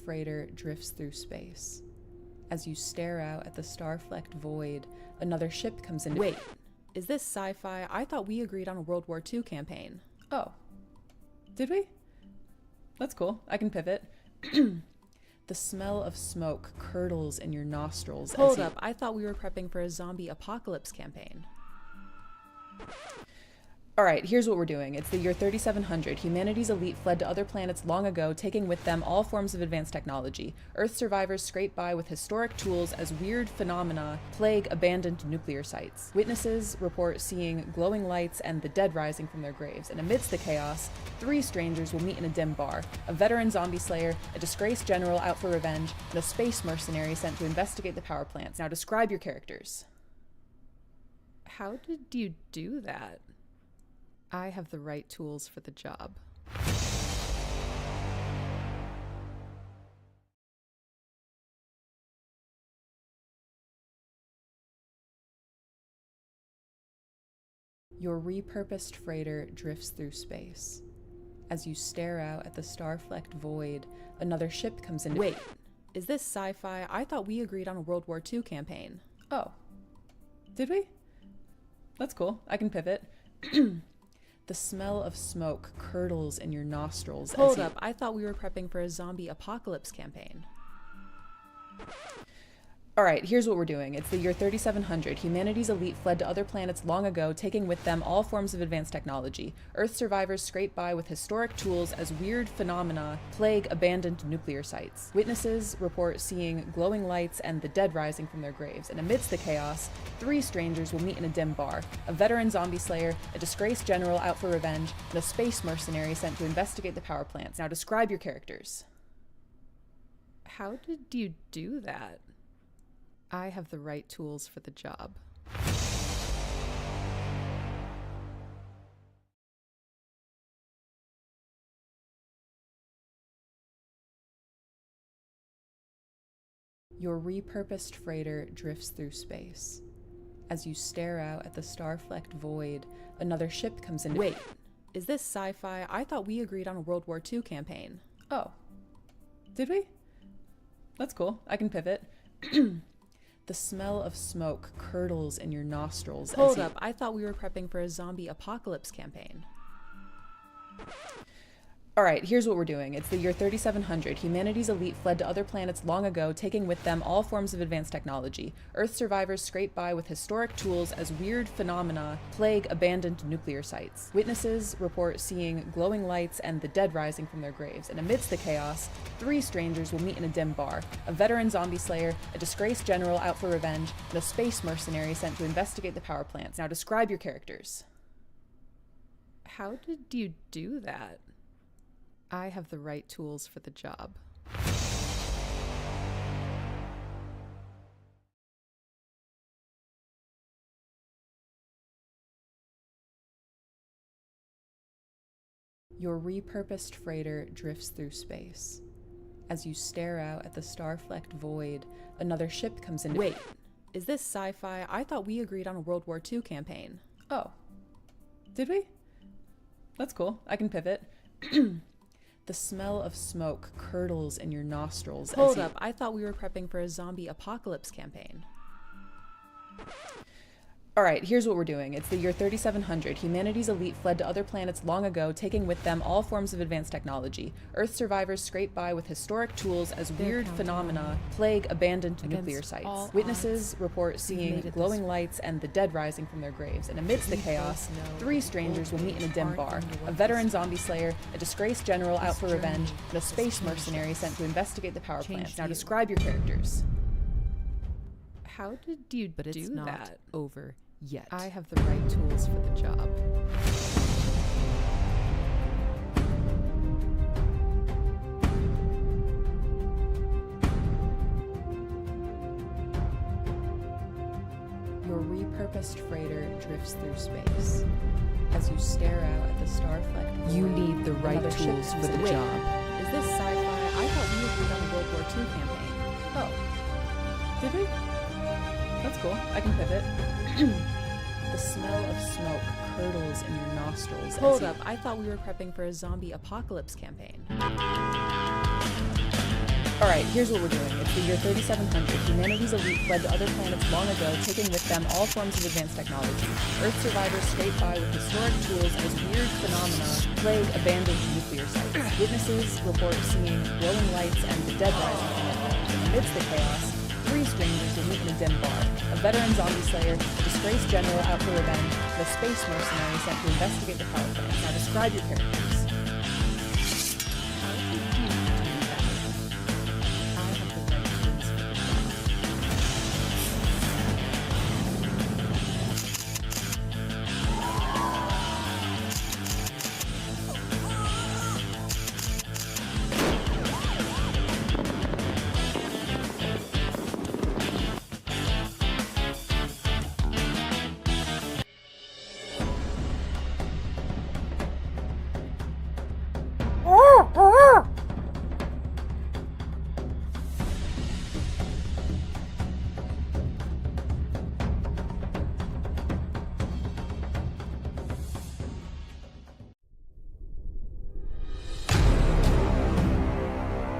Freighter drifts through space. As you stare out at the star-flecked void, another ship comes in. Wait, is this sci-fi? I thought we agreed on a World War II campaign. Oh, did we? That's cool. I can pivot. The smell of smoke curdles in your nostrils. Hold up, I thought we were prepping for a zombie apocalypse campaign. Alright, here's what we're doing. It's the year 3700. Humanity's elite fled to other planets long ago, taking with them all forms of advanced technology. Earth survivors scrape by with historic tools as weird phenomena plague abandoned nuclear sites. Witnesses report seeing glowing lights and the dead rising from their graves. And amidst the chaos, three strangers will meet in a dim bar. A veteran zombie slayer, a disgraced general out for revenge, and a space mercenary sent to investigate the power plants. Now describe your characters. How did you do that? I have the right tools for the job. Your repurposed freighter drifts through space. As you stare out at the star-flecked void, another ship comes in. Wait, is this sci-fi? I thought we agreed on a World War II campaign. Oh, did we? That's cool. I can pivot. The smell of smoke curdles in your nostrils. Hold up, I thought we were prepping for a zombie apocalypse campaign. Alright, here's what we're doing. It's the year 3700. Humanity's elite fled to other planets long ago, taking with them all forms of advanced technology. Earth survivors scrape by with historic tools as weird phenomena plague abandoned nuclear sites. Witnesses report seeing glowing lights and the dead rising from their graves. And amidst the chaos, three strangers will meet in a dim bar. A veteran zombie slayer, a disgraced general out for revenge, and a space mercenary sent to investigate the power plants. Now describe your characters. How did you do that? I have the right tools for the job. Your repurposed freighter drifts through space. As you stare out at the star-flecked void, another ship comes in. Wait, is this sci-fi? I thought we agreed on a World War II campaign. Oh. Did we? That's cool. I can pivot. The smell of smoke curdles in your nostrils. Hold up, I thought we were prepping for a zombie apocalypse campaign. Alright, here's what we're doing. It's the year 3700. Humanity's elite fled to other planets long ago, taking with them all forms of advanced technology. Earth survivors scrape by with historic tools as weird phenomena plague abandoned nuclear sites. Witnesses report seeing glowing lights and the dead rising from their graves. And amidst the chaos, three strangers will meet in a dim bar. A veteran zombie slayer, a disgraced general out for revenge, and a space mercenary sent to investigate the power plants. Now describe your characters. How did you do that? I have the right tools for the job. Your repurposed freighter drifts through space. As you stare out at the star-flecked void, another ship comes in. Wait, is this sci-fi? I thought we agreed on a World War II campaign. Oh. Did we? That's cool. I can pivot. The smell of smoke curdles in your nostrils. Hold up, I thought we were prepping for a zombie apocalypse campaign. Alright, here's what we're doing. It's the year 3700. Humanity's elite fled to other planets long ago, taking with them all forms of advanced technology. Earth survivors scrape by with historic tools as weird phenomena plague abandoned nuclear sites. Witnesses report seeing glowing lights and the dead rising from their graves. And amidst the chaos, three strangers will meet in a dim bar. A veteran zombie slayer, a disgraced general out for revenge, and a space mercenary sent to investigate the power plants. Now describe your characters. How did you do that? But it's not over yet. I have the right tools for the job. Your repurposed freighter drifts through space. As you stare out at the star-flecked void, you need the right tools for the job. Is this sci-fi? I thought we agreed on a World War II campaign. Oh. Did we? That's cool. I can pivot. The smell of smoke curdles in your nostrils. Hold up, I thought we were prepping for a zombie apocalypse campaign. Alright, here's what we're doing. It's the year 3700. Humanity's elite fled to other planets long ago, taking with them all forms of advanced technology. Earth survivors scrape by with historic tools as weird phenomena plague abandoned nuclear sites. Witnesses report seeing glowing lights and the dead rising from their homes. And amidst the chaos, three strangers will meet in a dim bar. A veteran zombie slayer, a disgraced general out for revenge, and a space mercenary sent to investigate the power plants. Now describe your characters. How did you do that? I have the right tools for the job.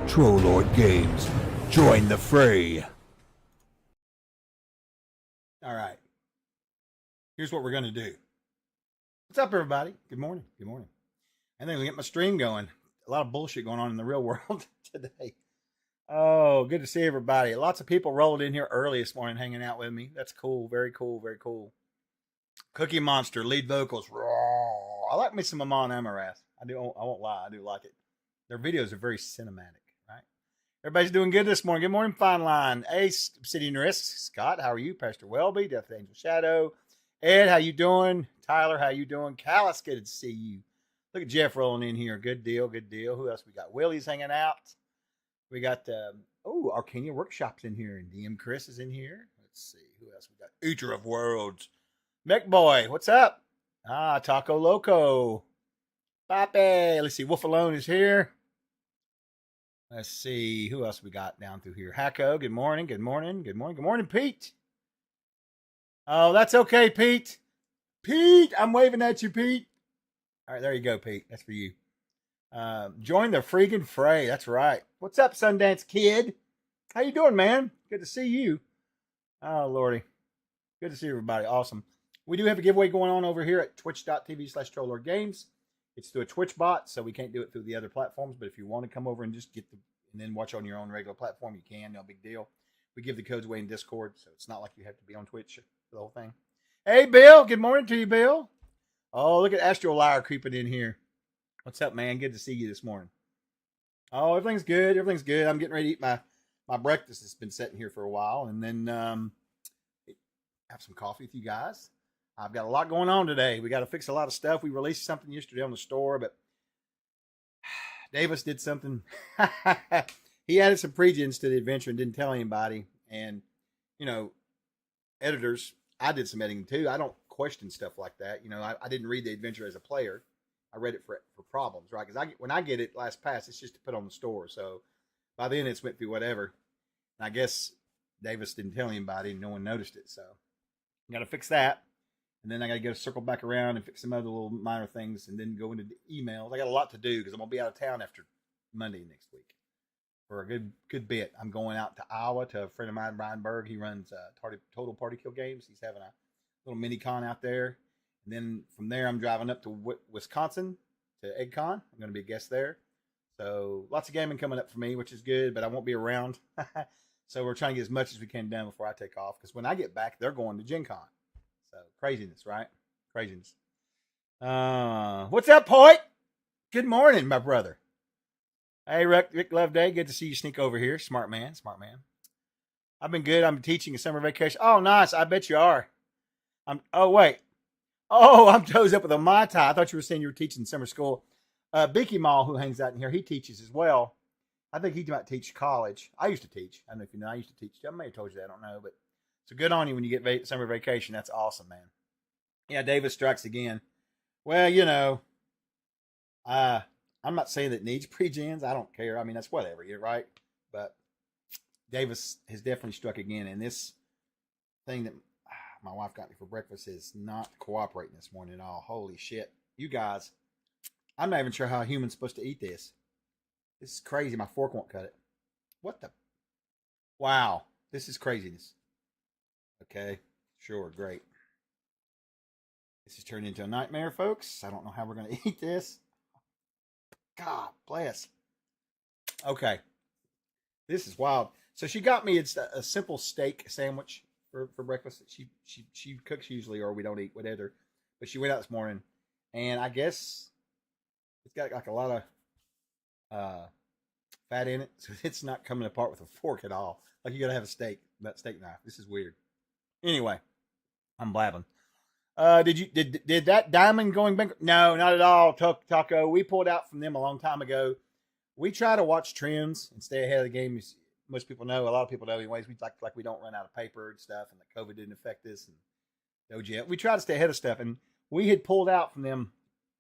Trollord Games. Join the fray. All right. here's what we're going to do. What's up, everybody? Good morning. Good morning. I think we get my stream going. A lot of bullshit going on in the real world today. Oh, good to see everybody. Lots of people rolled in here early this morning hanging out with me. That's cool. Very cool. Very cool. Cookie Monster, lead vocals. Raw. I like me some Amon Amarath. I do. I won't lie. I do like it. Their videos are very cinematic, right? Everybody's doing good this morning. Good morning, Fine Line. Ace, Obsidian Risk. Scott, how are you? Pastor Welby, Death Angel Shadow. Ed, how you doing? Tyler, how you doing? Callus, good to see you. Look at Jeff rolling in here. Good deal, good deal. Who else we got? Willie's hanging out. We got, Arcania Workshop's in here, and DM Chris is in here. Let's see. Who else we got? Eater of Worlds. Mech Boy, what's up? Taco Loco. Pape. Let's see. Wolf Alone is here. Let's see. Who else we got down through here? Hacko, good morning, good morning, good morning, good morning, Pete. Oh, that's okay, Pete. Pete, I'm waving at you, Pete. All right, there you go, Pete. That's for you. Join the freaking fray. That's right. What's up, Sundance Kid? How you doing, man? Good to see you. Oh, Lordy. Good to see everybody. Awesome. We do have a giveaway going on over here at twitch.tv/TrollLordGames. It's through a Twitch bot, so we can't do it through the other platforms. But if you want to come over and just and then watch on your own regular platform, you can. No big deal. We give the codes away in Discord, so it's not like you have to be on Twitch for the whole thing. Hey, Bill. Good morning to you, Bill. Oh, look at Astro Liar creeping in here. What's up, man? Good to see you this morning. Oh, everything's good. Everything's good. I'm getting ready to eat my breakfast. It's been sitting here for a while, and then have some coffee with you guys. I've got a lot going on today. We got to fix a lot of stuff. We released something yesterday on the store, but Davis did something. He added some pre-gens to the adventure and didn't tell anybody. And, editors, I did some editing too. I don't question stuff like that. I didn't read the adventure as a player. I read it for problems, right? Because when I get it last pass, it's just to put on the store. So by then it's went through whatever. And I guess Davis didn't tell anybody and no one noticed it. So I got to fix that. And then I got to go circle back around and fix some other little minor things and then go into the emails. I got a lot to do because I'm going to be out of town after Monday next week for a good bit. I'm going out to Iowa to a friend of mine, Brian Berg. He runs Total Party Kill Games. He's having a little mini con out there. And then from there, I'm driving up to Wisconsin to EggCon. I'm going to be a guest there. So lots of gaming coming up for me, which is good, but I won't be around. So we're trying to get as much as we can done before I take off. Because when I get back, they're going to Gen Con. So craziness, right? Craziness. What's up, Poit? Good morning, my brother. Hey, Rick Loveday. Good to see you sneak over here. Smart man, smart man. I've been good. I'm teaching a summer vacation. Oh, nice. I bet you are. I'm toes up with a Mai Tai. I thought you were saying you were teaching summer school. Beaky Mall, who hangs out in here, he teaches as well. I think he might teach college. I used to teach. I don't know if you know. I used to teach. I may have told you that. I don't know. But so good on you when you get summer vacation. That's awesome, man. Yeah, Davis strikes again. Well, I'm not saying that it needs pre-gens. I don't care. I mean, that's whatever. You're right. But Davis has definitely struck again. And this thing that my wife got me for breakfast is not cooperating this morning at all. Holy shit. You guys, I'm not even sure how a human's supposed to eat this. This is crazy. My fork won't cut it. What the? Wow. This is craziness. Okay. Sure. Great. This has turned into a nightmare, folks. I don't know how we're going to eat this. God bless. Okay. This is wild. So she got me a simple steak sandwich for breakfast. She cooks usually, or we don't eat whatever. But she went out this morning, and I guess it's got like a lot of fat in it, so it's not coming apart with a fork at all. Like you gotta have that steak knife. This is weird. Anyway, I'm blabbing. Did that diamond going bankrupt? No, not at all, Taco. We pulled out from them a long time ago. We try to watch trends and stay ahead of the game. Most people know, a lot of people know anyways, we like we don't run out of paper and stuff, and the COVID didn't affect us, and OG. We try to stay ahead of stuff, and we had pulled out from them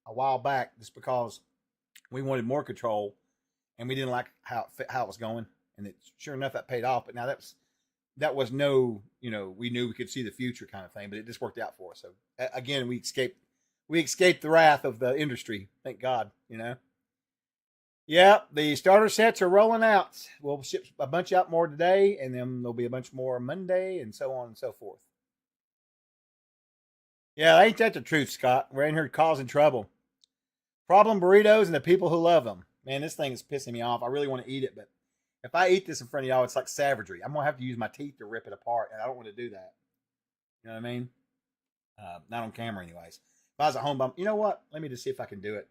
a while back just because we wanted more control, and we didn't like how it was going, and sure enough, that paid off. But now that was no, we knew we could see the future kind of thing, but it just worked out for us. So again, we escaped the wrath of the industry. Thank God, Yeah, the starter sets are rolling out. We'll ship a bunch out more today, and then there'll be a bunch more Monday, and so on and so forth. Yeah, ain't that the truth, Scott? We're in here causing trouble. Problem burritos and the people who love them. Man, this thing is pissing me off. I really want to eat it, but if I eat this in front of y'all, it's like savagery. I'm going to have to use my teeth to rip it apart, and I don't want to do that. You know what I mean? Not on camera, anyways. If I was at home, you know what? Let me just see if I can do it.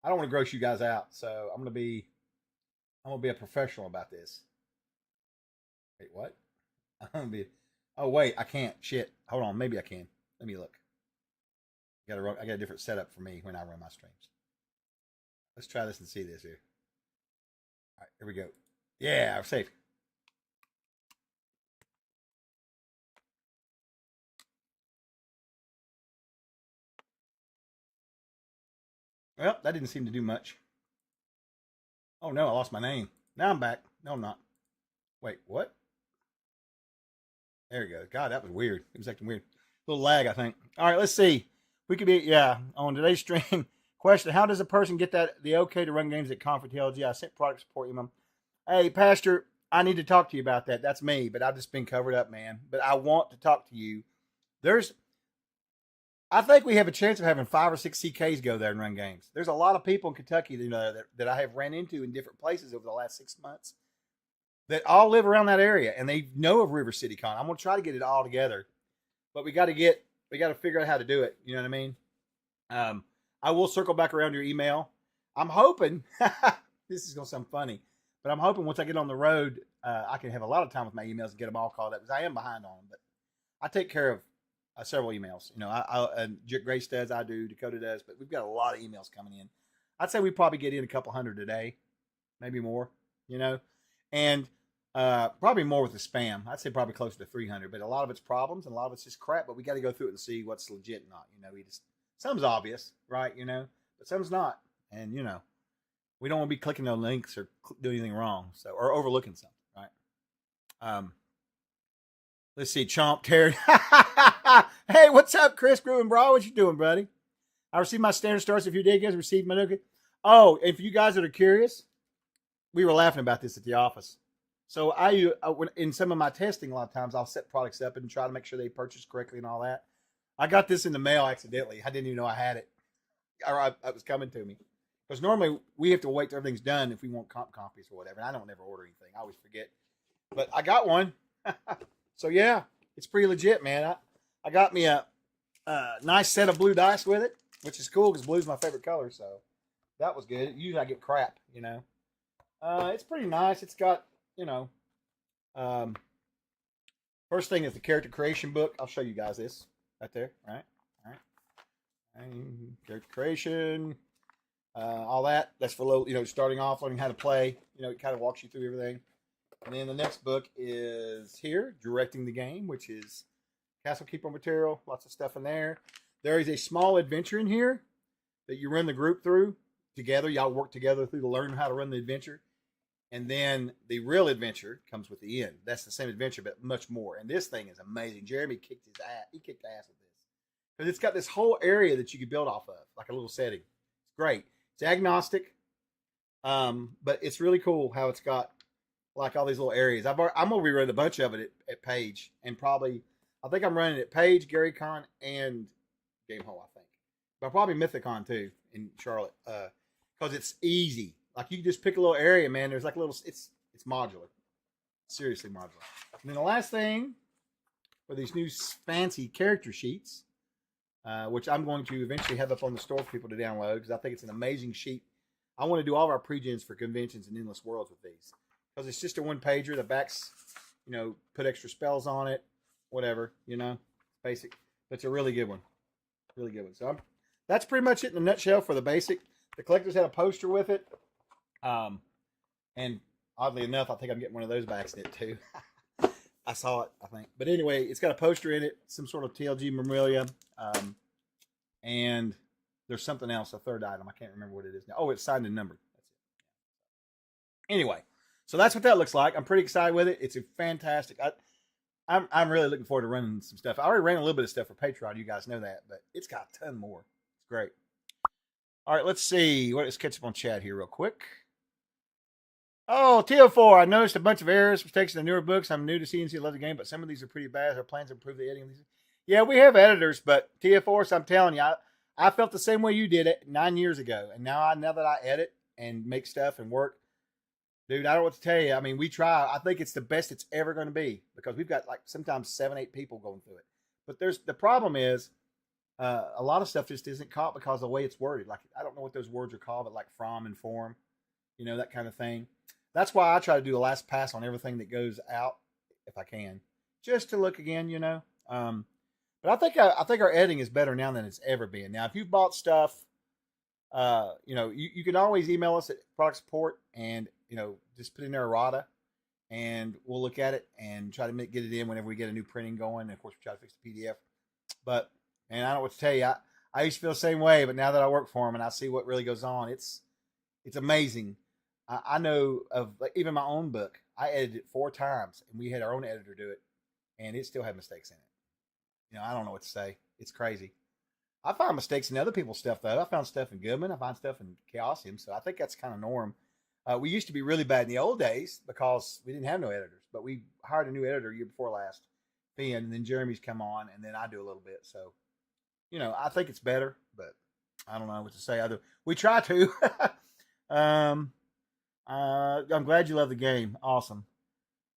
I don't want to gross you guys out, so I'm gonna be a professional about this. Wait, what? I'm gonna be. Oh wait, I can't. Shit. Hold on. Maybe I can. Let me look. I got a different setup for me when I run my streams. Let's try this and see this here. All right, here we go. Yeah, I'm safe. Well, that didn't seem to do much. Oh no, I lost my name. Now I'm back. No, I'm not. Wait, what? There we go. God, that was weird. It was acting weird. A little lag, I think. All right, let's see. We could be, yeah, on today's stream. Question: how does a person get the okay to run games at Conf for TLG? I sent product support email. Hey, Pastor, I need to talk to you about that. That's me, but I've just been covered up, man. But I want to talk to you. I think we have a chance of having 5 or 6 CKs go there and run games. There's a lot of people in Kentucky that I have ran into in different places over the last 6 months that all live around that area, and they know of River City Con. I'm going to try to get it all together, but we got to figure out how to do it. You know what I mean? I will circle back around to your email. I'm hoping this is going to sound funny, but I'm hoping once I get on the road, I can have a lot of time with my emails and get them all caught up because I am behind on them. But I take care of several emails. You know, Grace does, I do, Dakota does, but we've got a lot of emails coming in. I'd say we probably get in a couple hundred a day, maybe more. You know, and probably more with the spam. I'd say probably closer to 300, but a lot of it's problems and a lot of it's just crap. But we got to go through it and see what's legit and not. You know, some's obvious, right? You know, but some's not, and you know, we don't want to be clicking on links or do anything wrong, or overlooking something, right? Let's see, Chomp Terry. Hey, what's up, Chris Grubenbra? What you doing, buddy? I received my standard stars. If you did, guys received my nugget. Oh, and for you guys that are curious, we were laughing about this at the office. So in some of my testing, a lot of times I'll set products up and try to make sure they purchase correctly and all that. I got this in the mail accidentally. I didn't even know I had it, or it was coming to me. Because normally we have to wait till everything's done if we want comp copies or whatever. And I don't ever order anything. I always forget. But I got one. So yeah, it's pretty legit, man. I got me a nice set of blue dice with it, which is cool because blue's my favorite color. So that was good. Usually I get crap, you know. It's pretty nice. It's got, you know, first thing is the character creation book. I'll show you guys this right there. All right. And character creation, all that. That's for little, you know, starting off, learning how to play. You know, it kind of walks you through everything. And then the next book is here, Directing the Game, which is Castle Keeper material. Lots of stuff in there. There is a small adventure in here that you run the group through together. Y'all work together through to learn how to run the adventure. And then the real adventure comes with the end. That's the same adventure, but much more. And this thing is amazing. Jeremy kicked his ass. He kicked ass with this. Because it's got this whole area that you can build off of, like a little setting. It's great. It's agnostic. But it's really cool how it's got like all these little areas. I'm gonna rerun a bunch of it at Page, and probably I think I'm running at Page, GaryCon, and Game Hall. I think, but probably Mythicon too in Charlotte, because it's easy. Like you can just pick a little area, man. There's like a little. It's modular, seriously modular. And then the last thing are these new fancy character sheets, which I'm going to eventually have up on the store for people to download because I think it's an amazing sheet. I want to do all of our pre-gens for conventions and Endless Worlds with these. Because it's just a one pager. The backs, you know, put extra spells on it, whatever, you know, basic. But it's a really good one. Really good one. So that's pretty much it in a nutshell for the basic. The collectors had a poster with it. And oddly enough, I think I'm getting one of those by accident too. I saw it, I think. But anyway, it's got a poster in it, some sort of TLG memorabilia. And there's something else, a third item. I can't remember what it is now. Oh, it's signed and numbered. That's it. Anyway. So that's what that looks like. I'm pretty excited with it. It's a fantastic. I'm really looking forward to running some stuff. I already ran a little bit of stuff for Patreon. You guys know that, but it's got a ton more. It's great. All right, let's see. Let's catch up on chat here real quick. Oh, TO4. I noticed a bunch of errors, mistakes in the newer books. I'm new to CNC. I love the game, but some of these are pretty bad. Our plans to improve the editing of these. Yeah, we have editors, but Tia Force, I'm telling you, I felt the same way you did it 9 years ago, and now that I edit and make stuff and work, dude, I don't know what to tell you. I mean, we try. I think it's the best it's ever going to be because we've got like sometimes 7, 8 people going through it. But there's the problem is a lot of stuff just isn't caught because of the way it's worded. Like I don't know what those words are called, but like from and form, that kind of thing. That's why I try to do the last pass on everything that goes out if I can, just to look again. But I think our editing is better now than it's ever been. Now, if you've bought stuff, you can always email us at product support and just put in there errata, and we'll look at it and try to get it in whenever we get a new printing going. And of course, we try to fix the PDF. But and I don't know what to tell you. I used to feel the same way, but now that I work for them and I see what really goes on, it's amazing. I know of like, even my own book. I edited it 4 times, and we had our own editor do it, and it still had mistakes in it. I don't know what to say. It's crazy. I find mistakes in other people's stuff though. I found stuff in Goodman. I find stuff in Chaosium, so I think that's kind of norm. We used to be really bad in the old days because we didn't have no editors, but we hired a new editor year before last, Finn, and then Jeremy's come on, and then I do a little bit. So, I think it's better, but I don't know what to say. We try to. I'm glad you love the game. Awesome.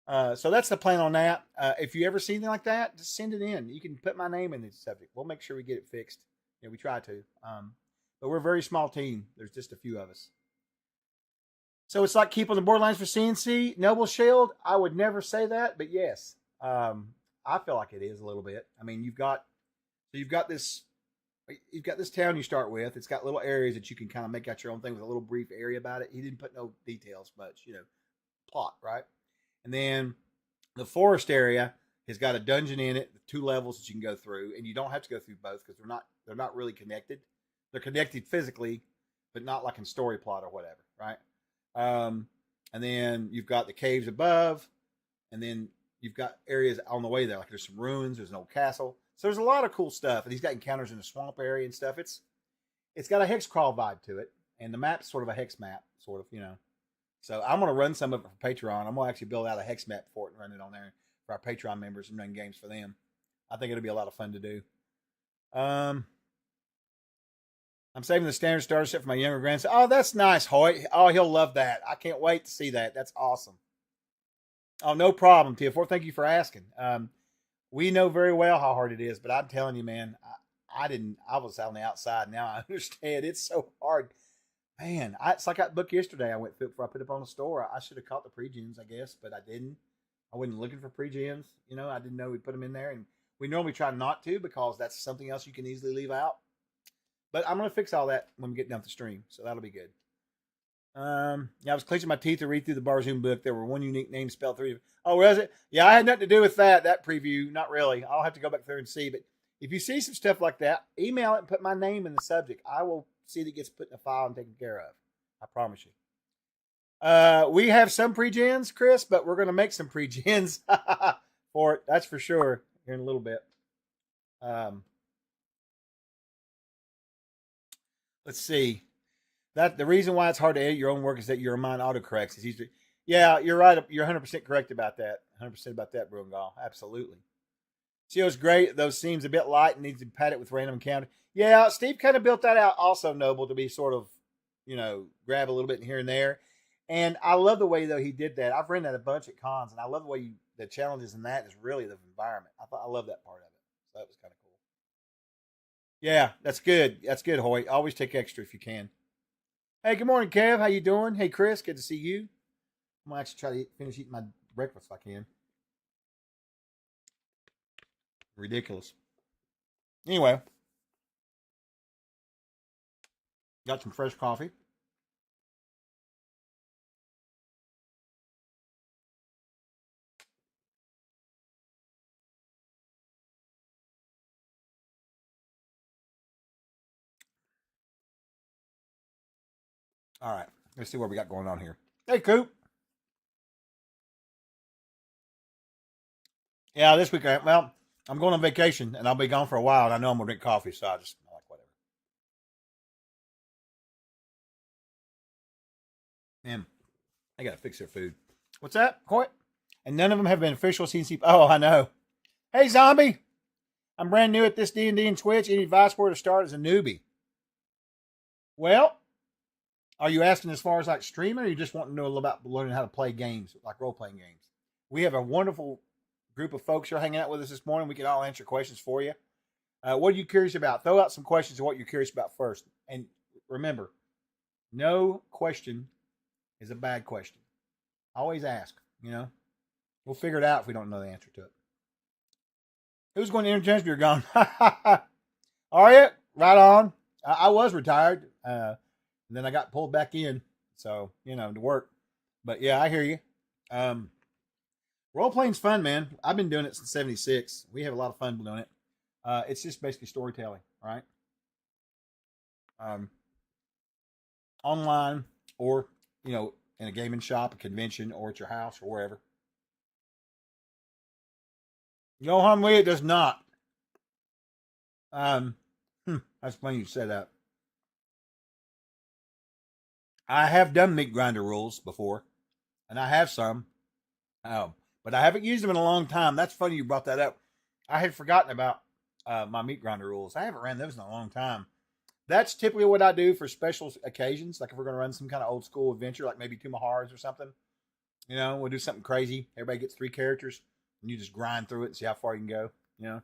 So that's the plan on that. If you ever see anything like that, just send it in. You can put my name in the subject. We'll make sure we get it fixed. We try to. But we're a very small team. There's just a few of us. So it's like keeping the borderlines for CNC. Noble Shield, I would never say that, but yes. I feel like it is a little bit. I mean, you've got this town you start with. It's got little areas that you can kind of make out your own thing with a little brief area about it. He didn't put no details much, plot, right? And then the forest area has got a dungeon in it, 2 levels that you can go through, and you don't have to go through both because they're not really connected. They're connected physically, but not like in story plot or whatever, right? And then you've got the caves above, and then you've got areas on the way there. Like there's some ruins, there's an old castle. So there's a lot of cool stuff. And he's got encounters in the swamp area and stuff. It's got a hex crawl vibe to it. And the map's sort of a hex map, sort of. So I'm going to run some of it for Patreon. I'm going to actually build out a hex map for it and run it on there for our Patreon members and run games for them. I think it'll be a lot of fun to do. I'm saving the standard starter set for my younger grandson. Oh, that's nice, Hoyt. Oh, he'll love that. I can't wait to see that. That's awesome. Oh, no problem, T4. Thank you for asking. We know very well how hard it is, but I'm telling you, man, I was on the outside. Now I understand. It's so hard. Man, it's like that book yesterday I went through before I put it up on the store. I should have caught the pre-gens, I guess, but I didn't. I wasn't looking for pre-gens. I didn't know we'd put them in there. And we normally try not to because that's something else you can easily leave out. But I'm going to fix all that when we get down the stream, so that'll be good. I was clenching my teeth to read through the Barzoom book. There were one unique name spelled 3. Oh, was it? Yeah, I had nothing to do with that preview. Not really. I'll have to go back there and see. But if you see some stuff like that, email it and put my name in the subject. I will see that it gets put in a file and taken care of. I promise you. We have some pre-gens, Chris, but we're going to make some pre-gens for it. That's for sure here in a little bit. Let's see. That the reason why it's hard to edit your own work is that your mind autocorrects. It's easy. Yeah, you're right. You're 100% correct about that. 100% about that, Brungal. Absolutely. CO's great. Those seems a bit light and needs to pad it with random encounter. Yeah, Steve kind of built that out also, Noble, to be sort of, grab a little bit here and there. And I love the way, though, he did that. I've ran that a bunch at cons, and I love the way the challenges in that is really the environment. I love that part of it. So that was kind of cool. Yeah, that's good. That's good, Hoyt. Always take extra if you can. Hey, good morning, Kev. How you doing? Hey, Chris. Good to see you. I'm going to actually try to finish eating my breakfast if I can. Ridiculous. Anyway. Got some fresh coffee. All right. Let's see what we got going on here. Hey, Coop. Yeah, this week, well, I'm going on vacation, and I'll be gone for a while, and I know I'm going to drink coffee, so I like whatever. Man, they got to fix their food. What's that, Coit? And none of them have been official CNC. Oh, I know. Hey, Zombie. I'm brand new at this D&D and Twitch. Any advice where to start as a newbie? Well, are you asking as far as like streaming, or you just want to know a little about learning how to play games, like role-playing games? We have a wonderful group of folks who are hanging out with us this morning. We can all answer questions for you. What are you curious about? Throw out some questions of what you're curious about first. And remember, no question is a bad question. Always ask, you know. We'll figure it out if we don't know the answer to it. Who's going to interchange me or gone? Are you? Right on. I was retired. And then I got pulled back in. So, you know, to work. But yeah, I hear you. Role playing's fun, man. I've been doing it since 76. We have a lot of fun doing it. It's just basically storytelling, right? Online or, you know, in a gaming shop, a convention, or at your house or wherever. No, homie, it does not. That's funny you said that. I have done meat grinder rules before, and I have some, but I haven't used them in a long time. That's funny you brought that up. I had forgotten about my meat grinder rules. I haven't ran those in a long time. That's typically what I do for special occasions, like if we're going to run some kind of old school adventure, like maybe Two Mahars or something. You know, we'll do something crazy. Everybody gets 3 characters, and you just grind through it and see how far you can go. You know,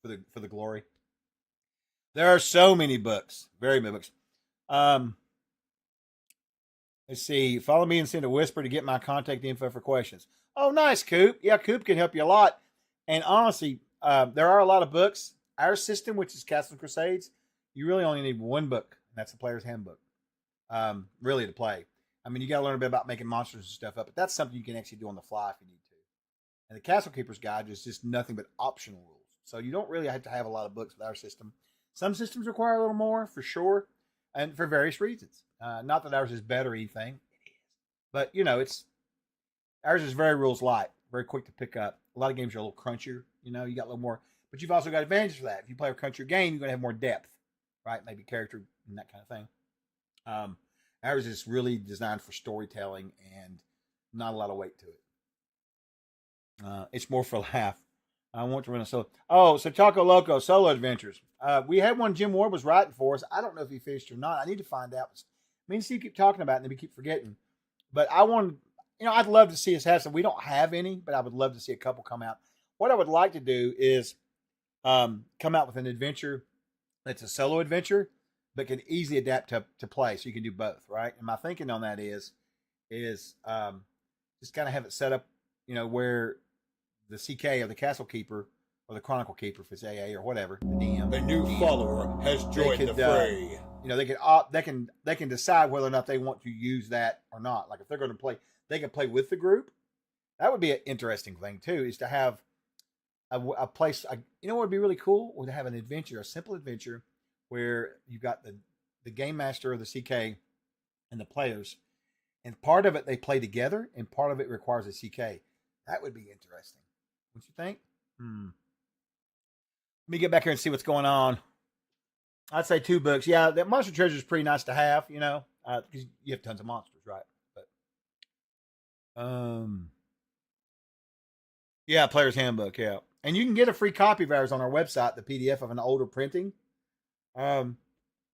for the glory. There are so many books, very many books. Let's see. Follow me and send a whisper to get my contact info for questions. Oh, nice, Coop. Yeah, Coop can help you a lot. And honestly, there are a lot of books. Our system, which is Castle and Crusades, you really only need one book, and that's the player's handbook, really, to play. I mean, you got to learn a bit about making monsters and stuff up, but that's something you can actually do on the fly if you need to. And the Castle Keeper's Guide is just nothing but optional rules. So you don't really have to have a lot of books with our system. Some systems require a little more, for sure, and for various reasons. Not that ours is better or anything, but, you know, ours is very rules light, very quick to pick up. A lot of games are a little crunchier, you know, you got a little more, but you've also got advantages for that. If you play a crunchier game, you're going to have more depth, right? Maybe character and that kind of thing. Ours is really designed for storytelling and not a lot of weight to it. It's more for laugh. I want to run a solo. Oh, so Taco Loco, solo adventures. We had one Jim Ward was writing for us. I don't know if he finished or not. I need to find out. Me and Steve keep talking about it, and then we keep forgetting. But I want, you know, I'd love to see us have some. We don't have any, but I would love to see a couple come out. What I would like to do is come out with an adventure that's a solo adventure, but can easily adapt to play, so you can do both, right? And my thinking on that is just kind of have it set up, you know, where the CK or the Castle Keeper or the Chronicle Keeper, if it's AA or whatever, the DM. A new follower has joined the fray. You know, they can decide whether or not they want to use that or not. Like if they're going to play, they can play with the group. That would be an interesting thing too, is to have a place. You know what would be really cool? Would have an adventure, a simple adventure, where you've got the game master of the CK and the players, and part of it they play together, and part of it requires a CK. That would be interesting. What you think? Let me get back here and see what's going on. I'd say 2 books. Yeah, that Monster Treasure is pretty nice to have, you know, because you have tons of monsters, right? But yeah, Player's Handbook, yeah. And you can get a free copy of ours on our website, the PDF of an older printing.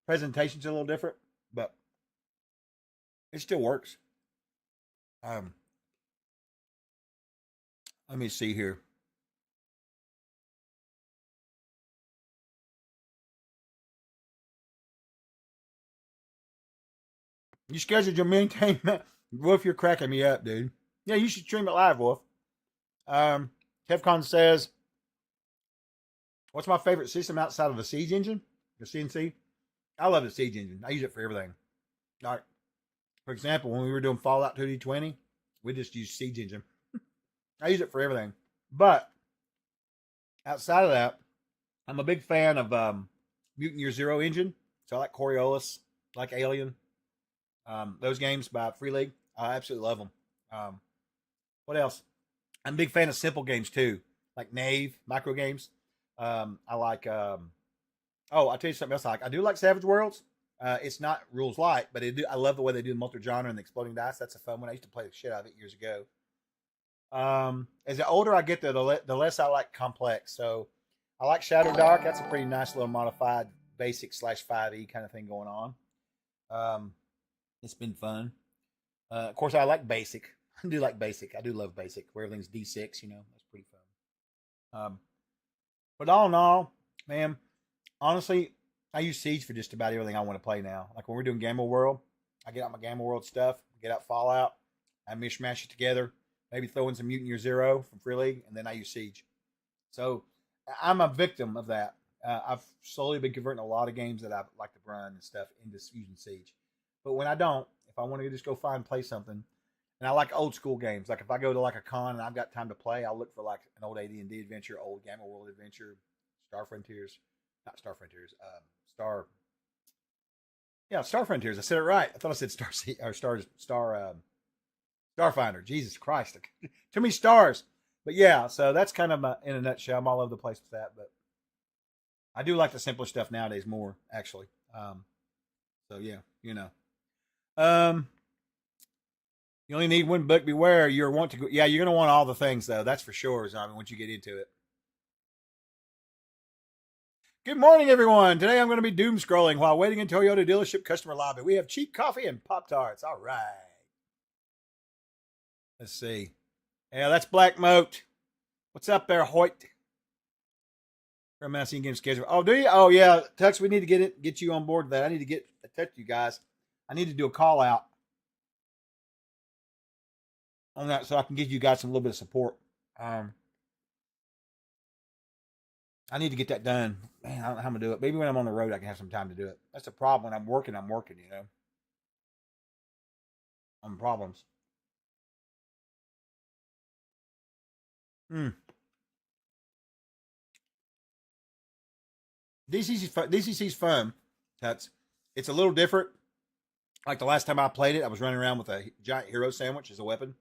Presentation's a little different, but it still works. Let me see here. You scheduled your maintain. Wolf, you're cracking me up, dude. Yeah, you should stream it live, Wolf. Kevcon says, what's my favorite system outside of the Siege engine? The CNC? I love the Siege engine. I use it for everything. Like, for example, when we were doing Fallout 2D20, we just used Siege engine. I use it for everything. But outside of that, I'm a big fan of Mutant Year Zero engine. So I like Coriolis, like Alien. Those games by Free League, I absolutely love them. What else? I'm a big fan of simple games too, like Knave, micro games. I like. I'll tell you something else I like. I do like Savage Worlds. It's not rules light, but I love the way they do the multi-genre and the exploding dice. That's a fun one. I used to play the shit out of it years ago. As the older I get, the less I like complex. So I like Shadow Dark. That's a pretty nice little modified basic / 5e kind of thing going on. It's been fun. Of course, I like basic. I do like basic. I do love basic, where everything's D6. That's pretty fun. But all in all, man, honestly, I use Siege for just about everything I want to play now. Like when we're doing Gamma World, I get out my Gamma World stuff, get out Fallout, I mishmash it together, maybe throw in some Mutant Year Zero from Free League, and then I use Siege. So I'm a victim of that. I've slowly been converting a lot of games that I like to run and stuff into using Siege. But when I don't, if I want to just go find and play something, and I like old school games. Like if I go to like a con and I've got time to play, I'll look for like an old AD&D adventure, old Gamma World adventure, Star Frontiers. Star Frontiers. I said it right. I thought I said Starfinder. Jesus Christ. Too many stars. But yeah, so that's kind of in a nutshell. I'm all over the place with that, but I do like the simpler stuff nowadays more, actually. So yeah, you only need one book. Beware, you're going to want all the things though. That's for sure. Once you get into it. Good morning, everyone. Today I'm going to be doom scrolling while waiting in Toyota dealership customer lobby. We have cheap coffee and Pop-Tarts. All right. Let's see. Yeah, that's Black Moat. What's up there, Hoyt? From Massey Game Schedule. Oh, do you? Oh, yeah. Tux, we need to get you on board with that. I need to get in touch with you guys. I need to do a call out on that so I can give you guys some little bit of support. I need to get that done. Man, I don't know how I'm going to do it. Maybe when I'm on the road, I can have some time to do it. That's the problem. When I'm working, on problems. DCC's fun. It's a little different. Like the last time I played it, I was running around with a giant hero sandwich as a weapon.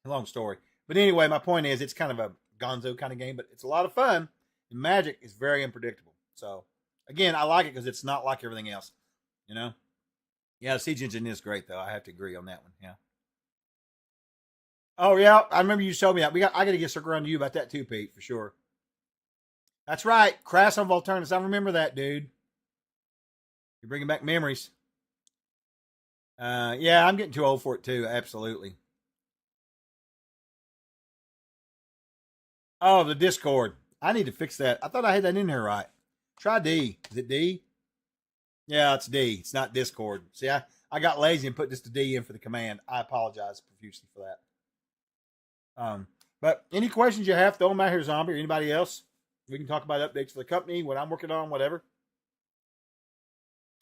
Long story. But anyway, my point is it's kind of a gonzo kind of game, but it's a lot of fun. And Magic is very unpredictable. So, again, I like it because it's not like everything else. Yeah, the Siege Engine is great, though. I have to agree on that one. Yeah. Oh, yeah. I remember you showed me that. I got to get circle around to you about that, too, Pete, for sure. That's right. Crash on Volturnus. I remember that, dude. You're bringing back memories. Yeah, I'm getting too old for it, too. Absolutely. Oh, the Discord. I need to fix that. I thought I had that in here right. Try D. Is it D? Yeah, it's D. It's not Discord. See, I got lazy and put just the D in for the command. I apologize profusely for that. But any questions you have, throw them out here, Zombie, or anybody else. We can talk about updates for the company, what I'm working on, whatever.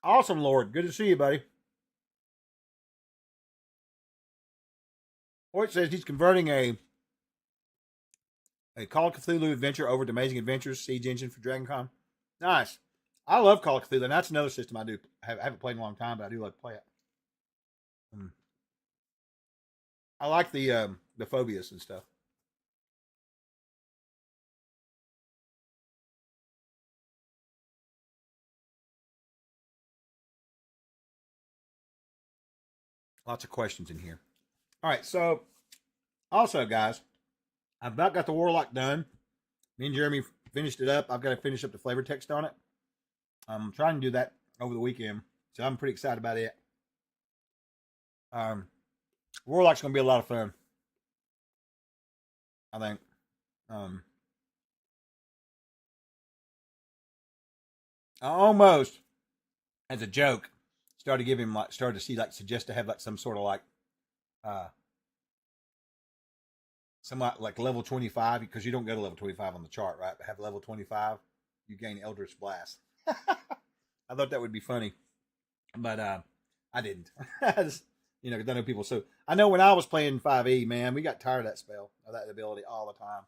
Awesome, Lord. Good to see you, buddy. Hoyt says he's converting a Call of Cthulhu adventure over to Amazing Adventures Siege Engine for DragonCon. Nice. I love Call of Cthulhu, and that's another system I haven't played in a long time, but I do like to play it. I like the phobias and stuff. Lots of questions in here. All right, so also, guys, I've about got the Warlock done. Me and Jeremy finished it up. I've got to finish up the flavor text on it. I'm trying to do that over the weekend, so I'm pretty excited about it. Warlock's going to be a lot of fun, I think. I almost, as a joke, started to see suggest to have some sort of somewhat like level 25, because you don't go to level 25 on the chart, right? But have level 25, you gain Eldritch Blast. I thought that would be funny, but I didn't. Because I know people. So I know when I was playing 5e, man, we got tired of that spell, of that ability all the time.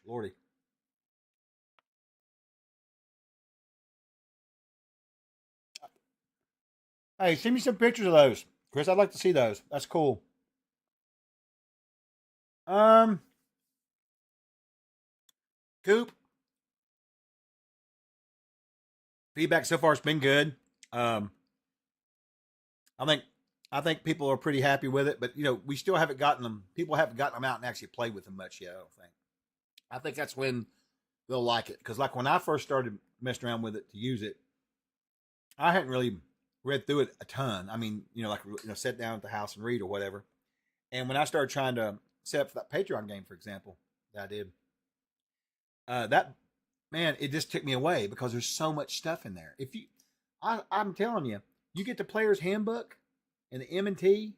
Lordy. Hey, send me some pictures of those, Chris. I'd like to see those. That's cool. Coop. Feedback so far has been good. I think people are pretty happy with it, but we still haven't gotten them. People haven't gotten them out and actually played with them much yet. I don't think. I think that's when they'll like it. Because like when I first started messing around with it to use it, I hadn't really read through it a ton. I mean, sit down at the house and read or whatever. And when I started trying to set up for that Patreon game, for example, that I did, that man, it just took me away because there's so much stuff in there. If you, I'm telling you, you get the player's handbook and the M&T,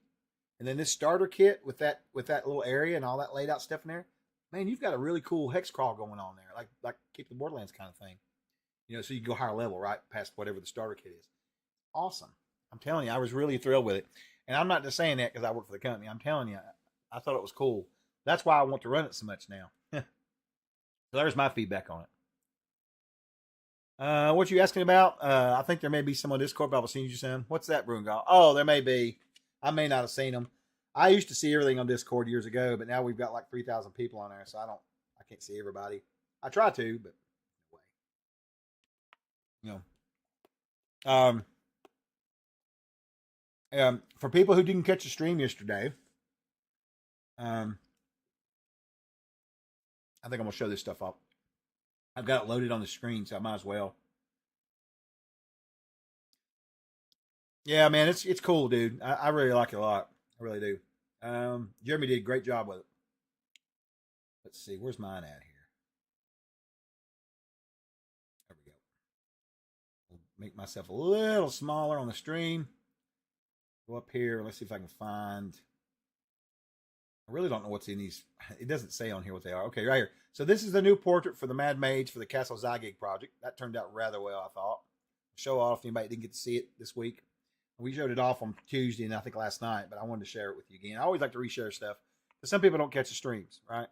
and then this starter kit with that little area and all that laid out stuff in there. Man, you've got a really cool hex crawl going on there, like Keep the Borderlands kind of thing. So you can go higher level, right, past whatever the starter kit is. Awesome. I'm telling you, I was really thrilled with it. And I'm not just saying that because I work for the company. I'm telling you, I thought it was cool. That's why I want to run it so much now. So there's my feedback on it. What you asking about? I think there may be some on Discord, but I've seen you send. What's that, Brungal? Oh, there may be. I may not have seen them. I used to see everything on Discord years ago, but now we've got like 3,000 people on there, so I can't see everybody. I try to, but for people who didn't catch the stream yesterday, I think I'm gonna show this stuff up. I've got it loaded on the screen, so I might as well. Yeah, man, it's cool, dude. I really like it a lot. I really do. Jeremy did a great job with it. Let's see, where's mine at here? There we go. I'll make myself a little smaller on the stream. Go up here. Let's see if I can find. I really don't know what's in these. It doesn't say on here what they are. Okay, right here. So this is the new portrait for the Mad Mage for the Castle Zygig project. That turned out rather well, I thought. Show off if anybody didn't get to see it this week. We showed it off on Tuesday and I think last night, but I wanted to share it with you again. I always like to reshare stuff, but some people don't catch the streams, right?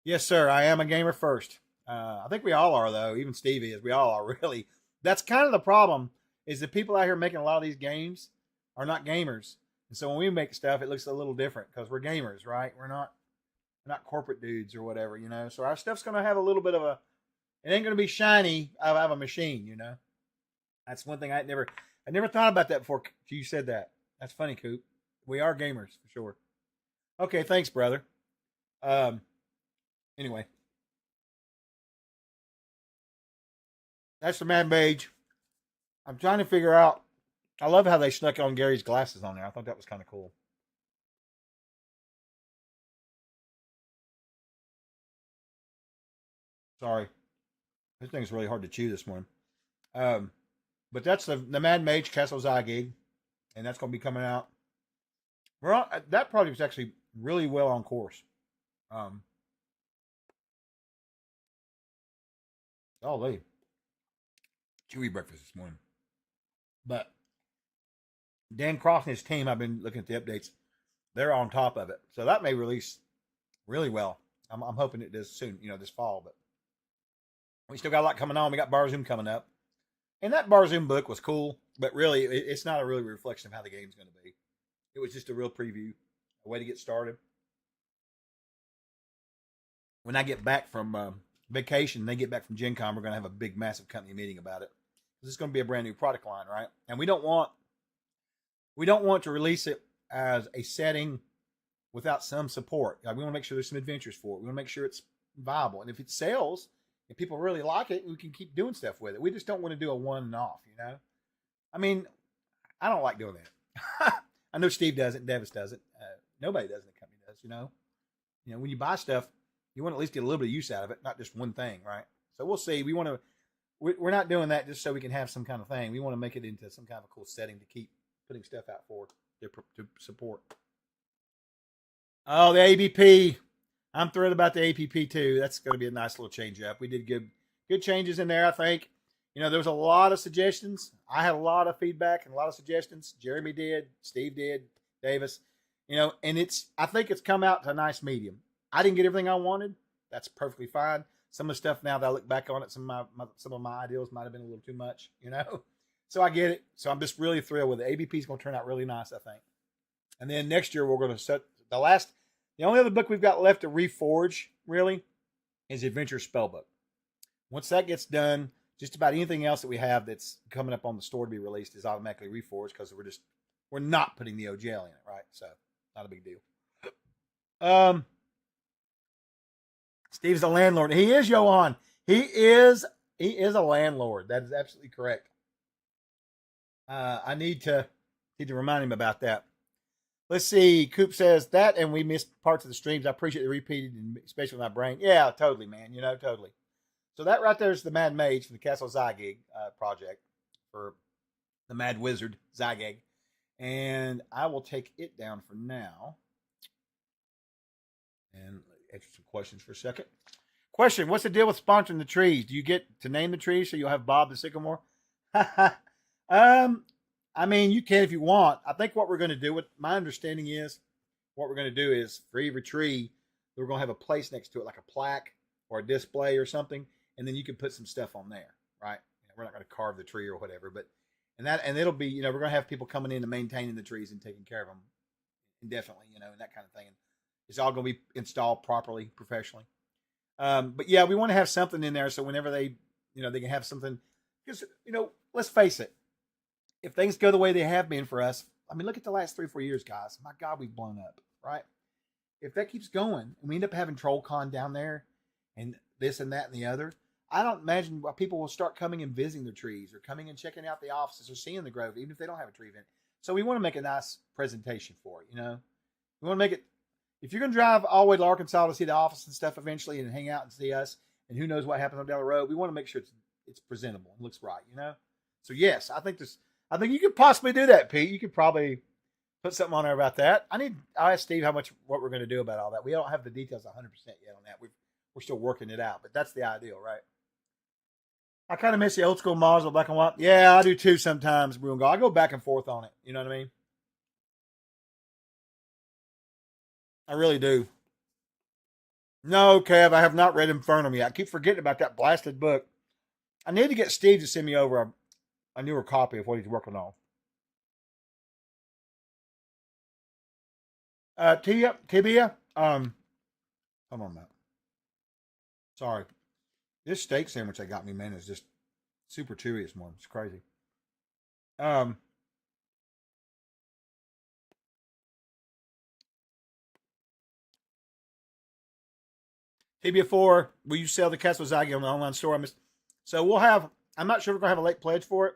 Yes, sir. I am a gamer first. I think we all are, though. Even Stevie is. We all are, really. That's kind of the problem, is that people out here making a lot of these games are not gamers. And so when we make stuff, it looks a little different because we're gamers, right? We're not corporate dudes or whatever, So our stuff's going to have a little bit of it ain't going to be shiny out of a machine, That's one thing I never thought about that before you said that. That's funny, Coop. We are gamers for sure. Okay, thanks, brother. Anyway. That's the Mad Mage. I'm trying to figure out. I love how they snuck on Gary's glasses on there. I thought that was kind of cool. Sorry. This thing's really hard to chew this morning. But that's the Mad Mage Castle Zygig. And that's going to be coming out. That project's actually really well on course. Golly. Chewy breakfast this morning. But Dan Cross and his team, I've been looking at the updates. They're on top of it. So that may release really well. I'm hoping it does soon, this fall. But we still got a lot coming on. We got Bar Zoom coming up. And that Bar Zoom book was cool. But really, it's not a really reflection of how the game's going to be. It was just a real preview, a way to get started. When I get back from vacation, they get back from Gen Con, we're going to have a big, massive company meeting about it. This is going to be a brand new product line, right? And we don't want to release it as a setting without some support. We want to make sure there's some adventures for it. We want to make sure it's viable. And if it sells, if people really like it, we can keep doing stuff with it. We just don't want to do a one and off, I mean, I don't like doing that. I know Steve doesn't, Davis doesn't. Nobody does in the company does, when you buy stuff, you want to at least get a little bit of use out of it, not just one thing, right? So we'll see. We're not doing that just so we can have some kind of thing. We want to make it into some kind of a cool setting to keep putting stuff out for to support. Oh, the ABP. I'm thrilled about the APP too. That's going to be a nice little change up. We did good changes in there, I think. There was a lot of suggestions. I had a lot of feedback and a lot of suggestions. Jeremy did, Steve did, Davis. And I think it's come out to a nice medium. I didn't get everything I wanted. That's perfectly fine. Some of the stuff now that I look back on it, some of my ideals might have been a little too much, So I get it. So I'm just really thrilled with it. ABP is going to turn out really nice, I think. And then next year we're going to set the only other book we've got left to reforge, really, is the Adventure Spellbook. Once that gets done, just about anything else that we have that's coming up on the store to be released is automatically reforged because we're not putting the OGL in it, right? So not a big deal. Steve's a landlord. He is, Johan. He is a landlord. That is absolutely correct. I need to remind him about that. Let's see. Coop says that, and we missed parts of the streams. I appreciate the repeated, especially my brain. Yeah, totally, man. Totally. So that right there is the Mad Mage from the Castle Zygig project for the Mad Wizard Zygig, and I will take it down for now. And answer some questions for a second. Question: what's the deal with sponsoring the trees? Do you get to name the trees so you'll have Bob the Sycamore? I mean, you can if you want. I think what we're going to do, what my understanding is, what we're going to do is for every tree, we're going to have a place next to it, like a plaque or a display or something, and then you can put some stuff on there, right? We're not going to carve the tree or whatever, but and it'll be, we're going to have people coming in and maintaining the trees and taking care of them indefinitely, and that kind of thing. And it's all going to be installed properly, professionally. But yeah, we want to have something in there so whenever they can have something, because let's face it, if things go the way they have been for us, I mean, look at the last 3 or 4 years, guys. My God, we've blown up, right? If that keeps going and we end up having TrollCon down there and this and that and the other, I don't imagine why people will start coming and visiting the trees or coming and checking out the offices or seeing the grove, even if they don't have a tree event. So we want to make a nice presentation for it, We want to make it, if you're going to drive all the way to Arkansas to see the office and stuff eventually and hang out and see us, and who knows what happens on down the road, we want to make sure it's presentable and looks right, So yes, I think you could possibly do that, Pete. You could probably put something on there about that. I'll ask Steve what we're going to do about all that. We don't have the details 100% yet on that. We're still working it out, but that's the ideal, right? I kind of miss the old school models with black and white. Yeah, I do too sometimes, Bruno. I go back and forth on it. You know what I mean? I really do. No, Kev, I have not read Infernum yet. I keep forgetting about that blasted book. I need to get Steve to send me over a newer copy of what he's working on. Tibia, hold on a minute. Sorry. This steak sandwich they got me, man, is just super chewy this morning. It's crazy. TBA4, will you sell the Castle Zyggy on the online store? So we'll have, I'm not sure if we're going to have a late pledge for it.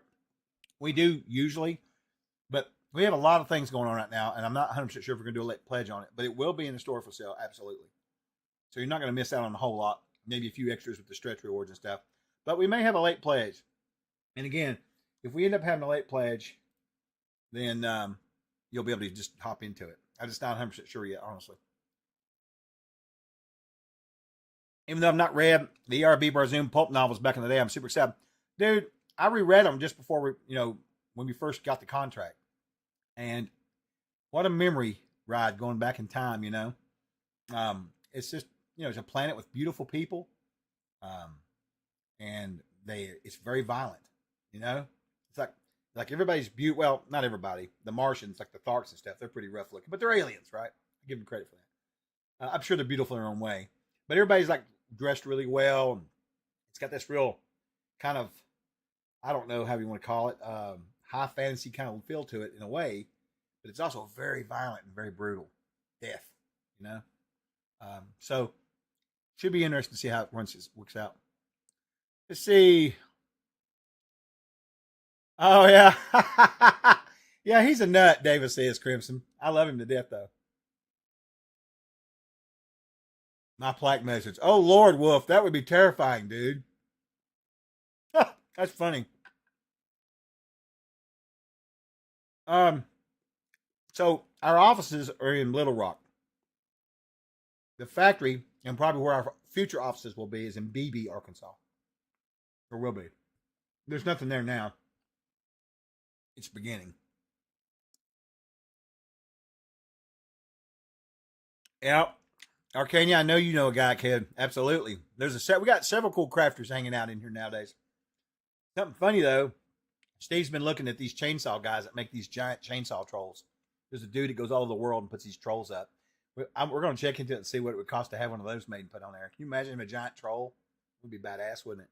We do usually, but we have a lot of things going on right now, and I'm not 100% sure if we're going to do a late pledge on it, but it will be in the store for sale, absolutely. So you're not going to miss out on a whole lot, maybe a few extras with the stretch rewards and stuff. But we may have a late pledge. And again, if we end up having a late pledge, then you'll be able to just hop into it. I'm just not 100% sure yet, honestly. Even though I've not read the E.R.B. Barzoom pulp novels back in the day, I'm super excited. Dude, I reread them just before when we first got the contract. And what a memory ride going back in time, It's just, it's a planet with beautiful people. And it's very violent, It's like everybody's beautiful. Well, not everybody. The Martians, like the Tharks and stuff, they're pretty rough looking, but they're aliens, right? I give them credit for that. I'm sure they're beautiful in their own way, but everybody's like dressed really well, and it's got this real kind of, I don't know how you want to call it, high fantasy kind of feel to it in a way, but it's also very violent and very brutal. Death, So should be interesting to see how it works out. Let's see. Oh yeah, yeah. He's a nut. Davis says Crimson. I love him to death though. My plaque message. Oh Lord, Wolf, that would be terrifying, dude. That's funny. So our offices are in Little Rock. The factory and probably where our future offices will be is in Beebe, Arkansas. Or will be. There's nothing there now. It's beginning. Yeah. Arcania, I know you know a guy, kid. Absolutely. We got several cool crafters hanging out in here nowadays. Something funny though, Steve's been looking at these chainsaw guys that make these giant chainsaw trolls. There's a dude that goes all over the world and puts these trolls up. We're going to check into it and see what it would cost to have one of those made and put on there. Can you imagine a giant troll? It would be badass, wouldn't it?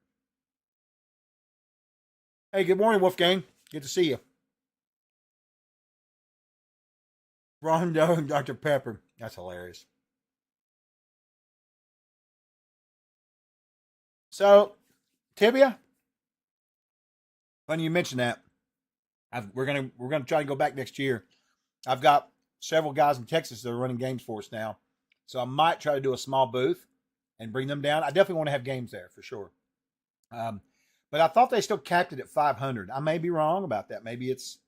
Hey, good morning, Wolfgang. Good to see you. Rondo and Dr. Pepper. That's hilarious. So, Tibia, funny you mentioned that. We're gonna try to go back next year. I've got several guys in Texas that are running games for us now, so I might try to do a small booth and bring them down. I definitely want to have games there for sure. But I thought they still capped it at 500. I may be wrong about that. Maybe it's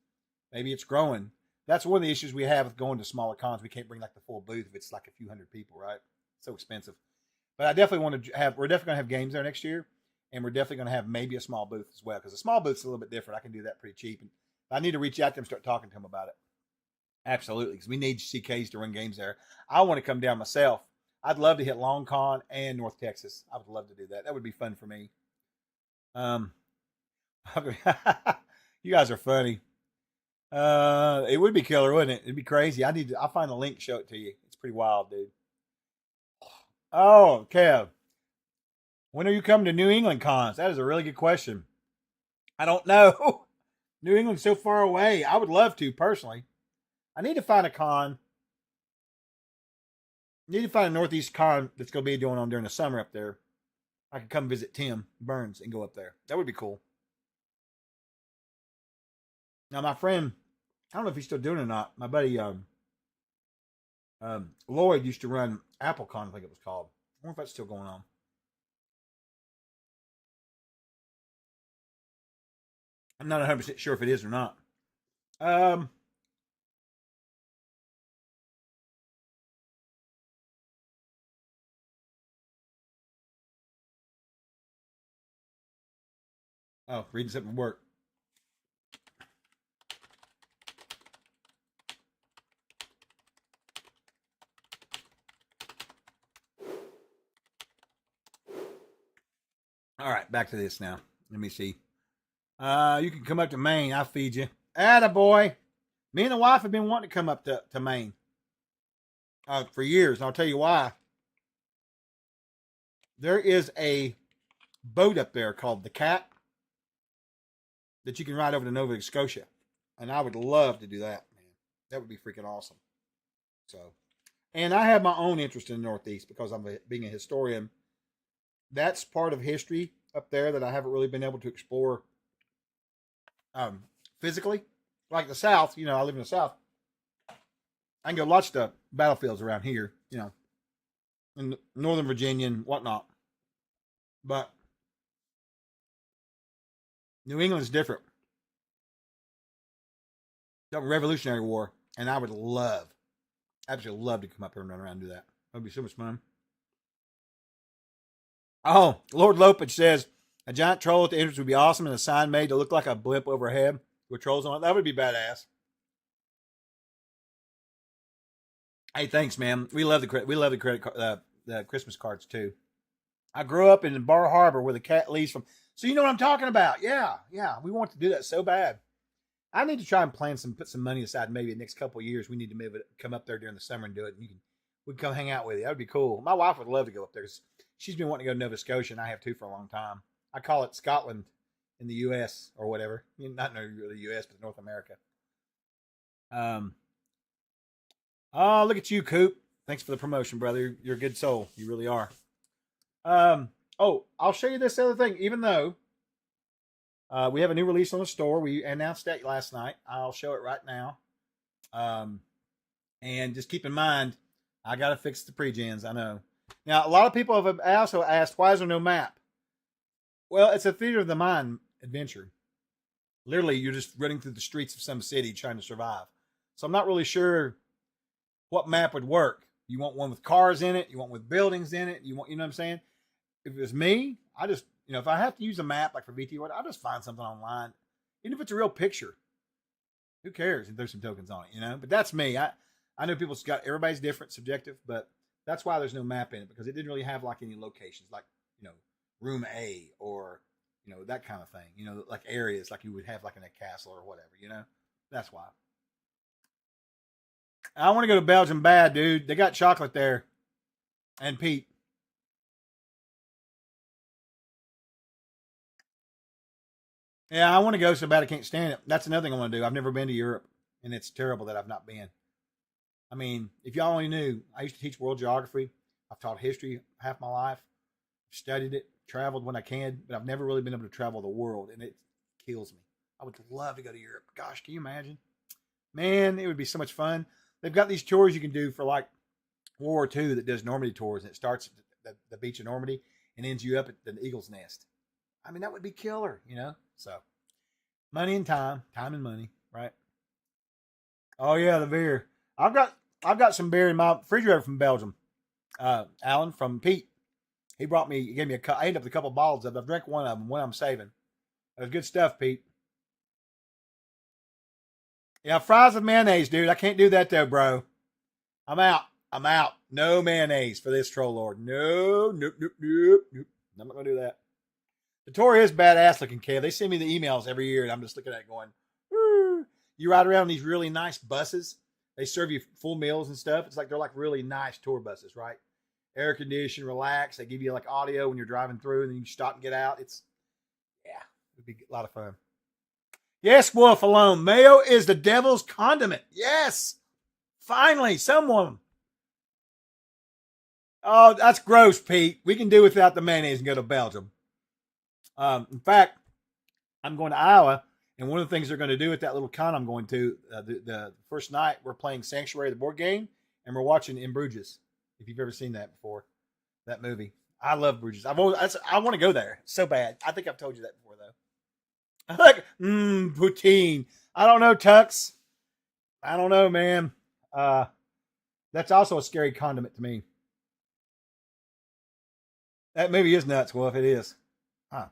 growing. That's one of the issues we have with going to smaller cons. We can't bring like the full booth if it's like a few hundred people, right? So expensive. But I definitely want to have. We're definitely going to have games there next year, and we're definitely going to have maybe a small booth as well because a small booth's a little bit different. I can do that pretty cheap, and I need to reach out to them and start talking to them about it. Absolutely, because we need CKs to run games there. I want to come down myself. I'd love to hit Long Con and North Texas. I would love to do that. That would be fun for me. You guys are funny. It would be killer, wouldn't it? It'd be crazy. I'll find a link, show it to you. It's pretty wild, dude. Oh, Kev. When are you coming to New England cons? That is a really good question. I don't know. New England's so far away. I would love to, personally. I need to find a con. I need to find a Northeast con that's going to be going on during the summer up there. I could come visit Tim Burns and go up there. That would be cool. Now, my friend, I don't know if he's still doing it or not. My buddy Lloyd used to run AppleCon, I think it was called. I wonder if that's still going on. I'm not 100% sure if it is or not. Oh, reading something at work. All right, back to this now. Let me see. You can come up to Maine. I'll feed you. Attaboy. Me and the wife have been wanting to come up to Maine for years, and I'll tell you why. There is a boat up there called the Cat that you can ride over to Nova Scotia, and I would love to do that, man. That would be freaking awesome. So, and I have my own interest in the Northeast because I'm being a historian. That's part of history up there that I haven't really been able to explore physically. Like the South, I live in the South. I can go watch the battlefields around here, in Northern Virginia and whatnot. But New England's different. The Revolutionary War, and I would absolutely love to come up here and run around and do that. That would be so much fun. Oh, Lord Lopich says a giant troll at the entrance would be awesome, and a sign made to look like a blimp overhead with trolls on it. That would be badass. Hey, thanks, man. We love the credit card, the Christmas cards too. I grew up in Bar Harbor where the cat leaves from. So you know what I'm talking about? Yeah. We want to do that so bad. I need to try and put some money aside. Maybe the next couple of years, we need to come up there during the summer and do it. And we can come hang out with you. That would be cool. My wife would love to go up there. She's been wanting to go to Nova Scotia, and I have too for a long time. I call it Scotland in the U.S. or whatever. Not in the U.S., but North America. Oh, look at you, Coop. Thanks for the promotion, brother. You're a good soul. You really are. I'll show you this other thing. Even though we have a new release on the store, we announced that last night. I'll show it right now. And just keep in mind, I got to fix the pre-gens. I know. Now, a lot of people have also asked, why is there no map? Well, it's a theater of the mind adventure. Literally, you're just running through the streets of some city trying to survive. So I'm not really sure what map would work. You want one with cars in it? You want with buildings in it? You know what I'm saying? If it was me, I just, if I have to use a map like for VT, I'll just find something online. Even if it's a real picture. Who cares if there's some tokens on it, But that's me. I know everybody's different, subjective, but that's why there's no map in it, because it didn't really have like any locations, like, room A or, that kind of thing, like areas like you would have like in a castle or whatever, That's why. I want to go to Belgium bad, dude. They got chocolate there. And Pete. Yeah, I want to go so bad I can't stand it. That's another thing I want to do. I've never been to Europe, and it's terrible that I've not been. I mean, if y'all only knew, I used to teach world geography. I've taught history half my life. Studied it. traveled when I can, but I've never really been able to travel the world, and it kills me. I would love to go to Europe. Gosh, can you imagine? Man, it would be so much fun. They've got these tours you can do for like World War II that does Normandy tours, and it starts at the beach of Normandy and ends you up at the Eagle's Nest. I mean, that would be killer, you know? So, money and time and money, right? Oh yeah, the beer. I've got some beer in my refrigerator from Belgium. Alan from Pete. He gave me I ended up with a couple bottles of it. I've drank one of them, one I'm saving. That was good stuff, Pete. Yeah, fries with mayonnaise, dude. I can't do that though, bro. I'm out. No mayonnaise for this troll lord. No, nope. I'm not gonna do that. The tour is badass looking, Kev. They send me the emails every year, and I'm just looking at it going, woo. You ride around these really nice buses. They serve you full meals and stuff. It's like they're like really nice tour buses, right? Air conditioned, relax. They give you like audio when you're driving through, and then you stop and get out. It'd be a lot of fun. Yes, Wolf alone. Mayo is the devil's condiment. Yes. Finally, someone. Oh, that's gross, Pete. We can do without the mayonnaise and go to Belgium. In fact, I'm going to Iowa, and one of the things they're going to do at that little con I'm going to, the first night, we're playing Sanctuary, the board game, and we're watching In Bruges. If you've ever seen that before, that movie. I love Bruges. I want to go there so bad. I think I've told you that before, though. Like, poutine. I don't know, Tux. I don't know, man. That's also a scary condiment to me. That movie is nuts, Wolf. It is. Huh.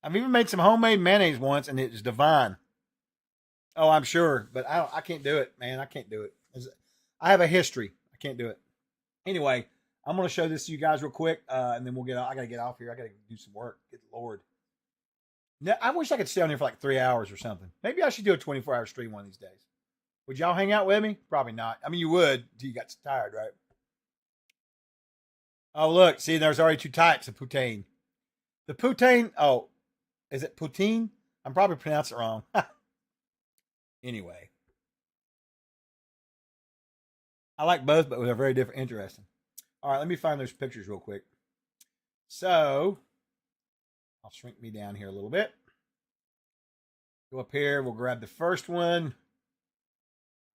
I've even made some homemade mayonnaise once, and it was divine. Oh, I'm sure, but I can't do it, man. I can't do it. I have a history. I can't do it. Anyway, I'm going to show this to you guys real quick, and then we'll get. I got to get off here. I got to do some work. Good Lord. Now, I wish I could stay on here for like 3 hours or something. Maybe I should do a 24-hour stream one of these days. Would y'all hang out with me? Probably not. I mean, you would until you got tired, right? Oh, look. See, there's already two types of poutine. The poutine. Oh, is it poutine? I'm probably pronouncing it wrong. Anyway. I like both, but they're very different. Interesting. All right, let me find those pictures real quick. So, I'll shrink me down here a little bit. Go up here. We'll grab the first one.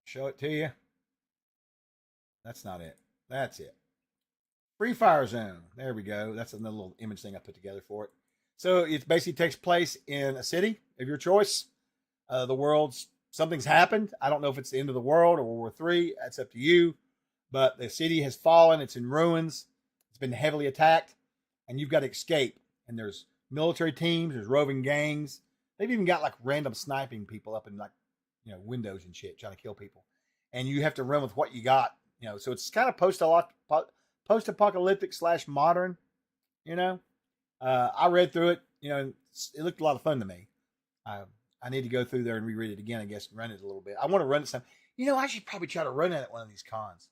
Show it to you. That's not it. That's it. Free Fire Zone. There we go. That's another little image thing I put together for it. So it basically takes place in a city of your choice. Something's happened. I don't know if it's the end of the world or World War III. That's up to you. But the city has fallen. It's in ruins. It's been heavily attacked. And you've got to escape. And there's military teams. There's roving gangs. They've even got like random sniping people up in like, windows and shit trying to kill people. And you have to run with what you got. So it's kind of post-apocalyptic / modern, I read through it, and it looked a lot of fun to me. I need to go through there and reread it again, I guess, and run it a little bit. I want to run it some. I should probably try to run it at one of these cons.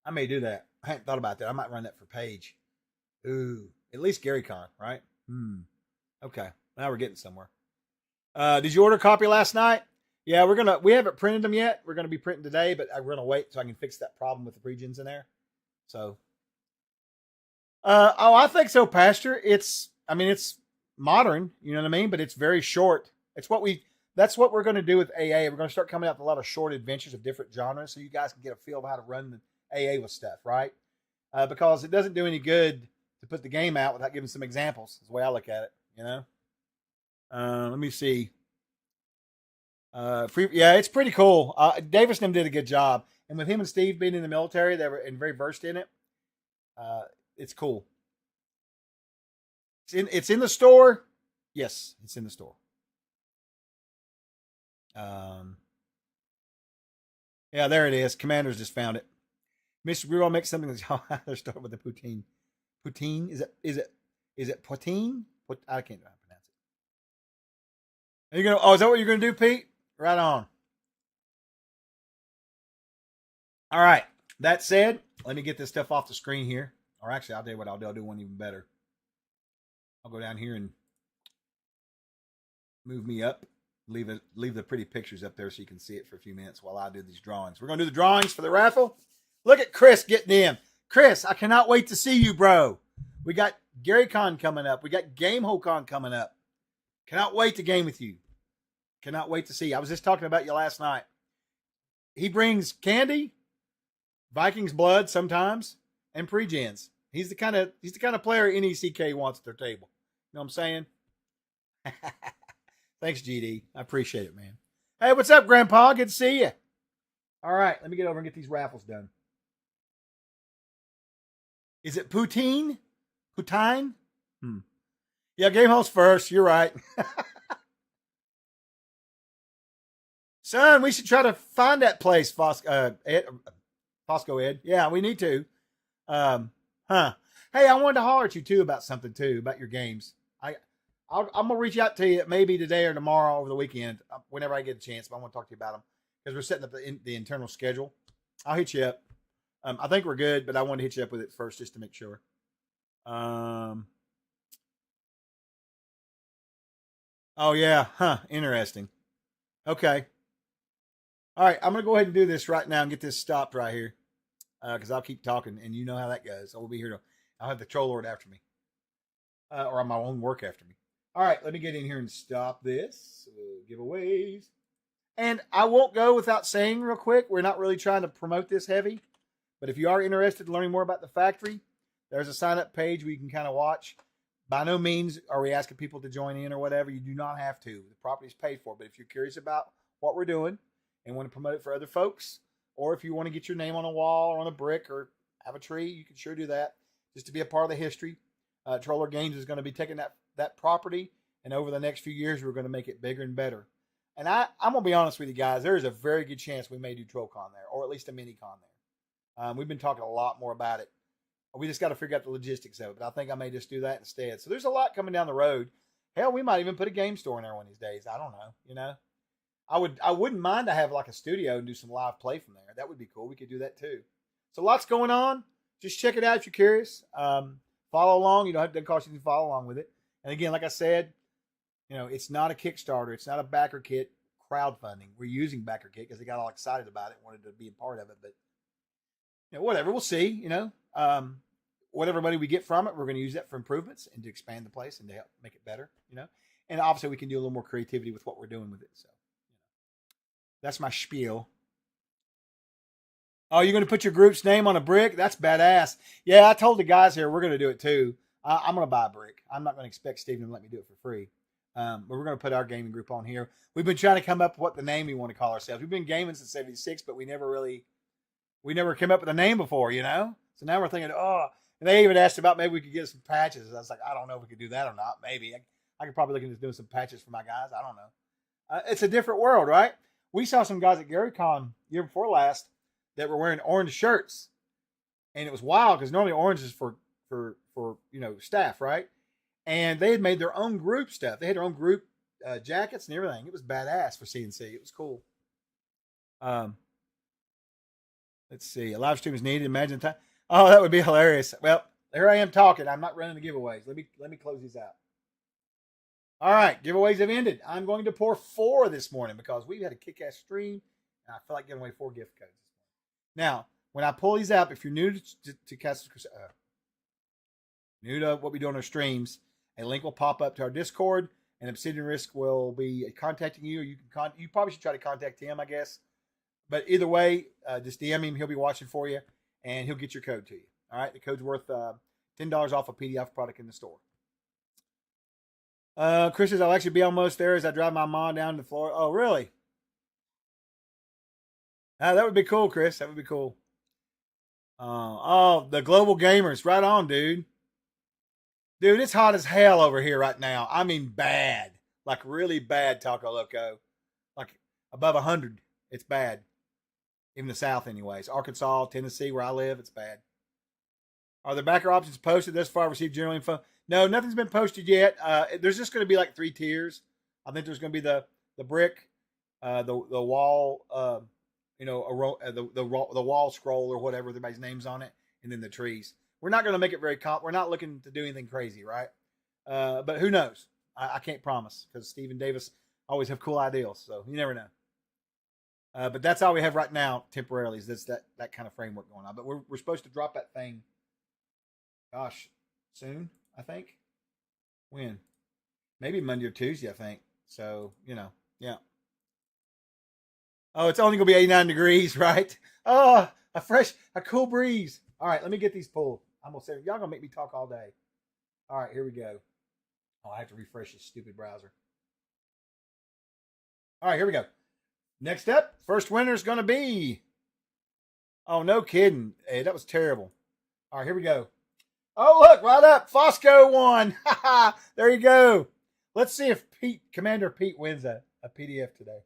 I may do that. I hadn't thought about that. I might run that for Paige. Ooh, at least GaryCon, right? Okay, now we're getting somewhere. Did you order a copy last night? Yeah, we haven't printed them yet. We're going to be printing today, but we're going to wait so I can fix that problem with the pre-gens in there. So, I think so, Pastor. It's modern, you know what I mean? But it's very short. That's what we're going to do with AA. We're going to start coming out with a lot of short adventures of different genres so you guys can get a feel of how to run the AA with stuff, right? Because it doesn't do any good to put the game out without giving some examples. Is the way I look at it, Let me see. It's pretty cool. Davis and them did a good job. And with him and Steve being in the military, they were very versed in it. It's cool. It's in the store. Yes, it's in the store. Yeah, there it is. Commanders just found it. Mr. Grill makes something that's they're starting with the poutine. Poutine? Is it poutine? I can't pronounce it. Are you gonna? Oh, is that what you're gonna do, Pete? Right on. All right. That said, let me get this stuff off the screen here. Or actually, I'll tell you what I'll do. I'll do one even better. I'll go down here and move me up. Leave the pretty pictures up there so you can see it for a few minutes while I do these drawings. We're going to do the drawings for the raffle. Look at Chris getting in. Chris, I cannot wait to see you, bro. We got GaryCon coming up. We got GameholeCon coming up. Cannot wait to game with you. Cannot wait to see you. I was just talking about you last night. He brings candy, Vikings blood sometimes, and pre-gens. He's the kind of player NECK wants at their table. You know what I'm saying? Thanks, GD. I appreciate it, man. Hey, what's up, Grandpa? Good to see you. All right, let me get over and get these raffles done. Is it poutine? Poutine? Yeah, game host first. You're right. Son, we should try to find that place, Fosco Ed. Yeah, we need to. Hey, I wanted to holler at you too about something too, about your games. I'm gonna reach out to you maybe today or tomorrow over the weekend, whenever I get a chance. But I want to talk to you about them because we're setting up the internal schedule. I'll hit you up. I think we're good, but I want to hit you up with it first just to make sure. Oh yeah, interesting. Okay. All right, I'm gonna go ahead and do this right now and get this stopped right here, because I'll keep talking, and you know how that goes. I will be here I'll have the troll lord after me, or my own work after me. All right, let me get in here and stop this. Giveaways. And I won't go without saying real quick, we're not really trying to promote this heavy, but if you are interested in learning more about the factory, there's a sign-up page where you can kind of watch. By no means are we asking people to join in or whatever. You do not have to. The property is paid for. But if you're curious about what we're doing and want to promote it for other folks, or if you want to get your name on a wall or on a brick or have a tree, you can sure do that just to be a part of the history. Troller Games is going to be taking that property, and over the next few years, we're going to make it bigger and better. And I'm going to be honest with you guys, there is a very good chance we may do TrollCon there, or at least a mini-con there. We've been talking a lot more about it. We just got to figure out the logistics of it, but I think I may just do that instead. So there's a lot coming down the road. Hell, we might even put a game store in there one of these days. I don't know, you know. I wouldn't mind to have like a studio and do some live play from there. That would be cool. We could do that too. So lots going on. Just check it out if you're curious. Follow along. You don't have to cost you to follow along with it. And again, like I said, you know, it's not a Kickstarter. It's not a backer kit crowdfunding. We're using backer kit because they got all excited about it, wanted to be a part of it. But you know, whatever, we'll see. You know, whatever money we get from it, we're going to use that for improvements and to expand the place and to help make it better. You know, and obviously we can do a little more creativity with what we're doing with it. So, you know, that's my spiel. Oh, you're going to put your group's name on a brick? That's badass. Yeah, I told the guys here we're going to do it too. I'm going to buy a brick. I'm not going to expect Steven to let me do it for free. But we're going to put our gaming group on here. We've been trying to come up with what the name we want to call ourselves. We've been gaming since '76, but we never came up with a name before, you know? So now we're thinking, and they even asked about maybe we could get some patches. I was like, I don't know if we could do that or not. Maybe. I could probably look into doing some patches for my guys. I don't know. It's a different world, right? We saw some guys at GaryCon year before last that were wearing orange shirts. And it was wild because normally orange is for you know, staff, right? And they had made their own group stuff. They had their own group jackets and everything. It was badass for CNC. It was cool. Let's see. A live stream is needed. Imagine time. Oh, that would be hilarious. Well, here I am talking. I'm not running the giveaways. Let me close these out. All right, giveaways have ended. I'm going to pour 4 this morning because we've had a kick-ass stream, and I feel like giving away 4 gift codes this morning. Now, when I pull these out, if you're new to new to what we do on our streams, a link will pop up to our Discord, and Obsidian Risk will be contacting you. Or you probably should try to contact him, I guess. But either way, just DM him. He'll be watching for you, and he'll get your code to you. All right, the code's worth $10 off a PDF product in the store. Chris says, I'll actually be almost there as I drive my mom down to Florida. Oh, really? That would be cool, Chris. That would be cool. The global gamers. Right on, dude. Dude, it's hot as hell over here right now. I mean, bad. Like, really bad, Taco Loco. Like, above 100. It's bad. In the South, anyways. Arkansas, Tennessee, where I live, it's bad. Are the backer options posted thus far? Received general info? No, nothing's been posted yet. There's just going to be like 3 tiers. I think there's going to be the brick, the wall, the wall scroll or whatever everybody's names on it, and then the trees. We're not going to make it very we're not looking to do anything crazy, right? But who knows? I can't promise because Steve and Davis always have cool ideas, so you never know. But that's all we have right now temporarily is that kind of framework going on. But we're supposed to drop that thing. Gosh, soon, I think. When? Maybe Monday or Tuesday, I think. So, yeah. Oh, it's only going to be 89 degrees, right? Oh, a cool breeze. All right, let me get these pulled. I'm going to say, y'all going to make me talk all day. All right, here we go. Oh, I have to refresh this stupid browser. All right, here we go. Next up, first winner is going to be. Oh, no kidding. Hey, that was terrible. All right, here we go. Oh, look, right up. Fosco won. There you go. Let's see if Commander Pete wins a PDF today.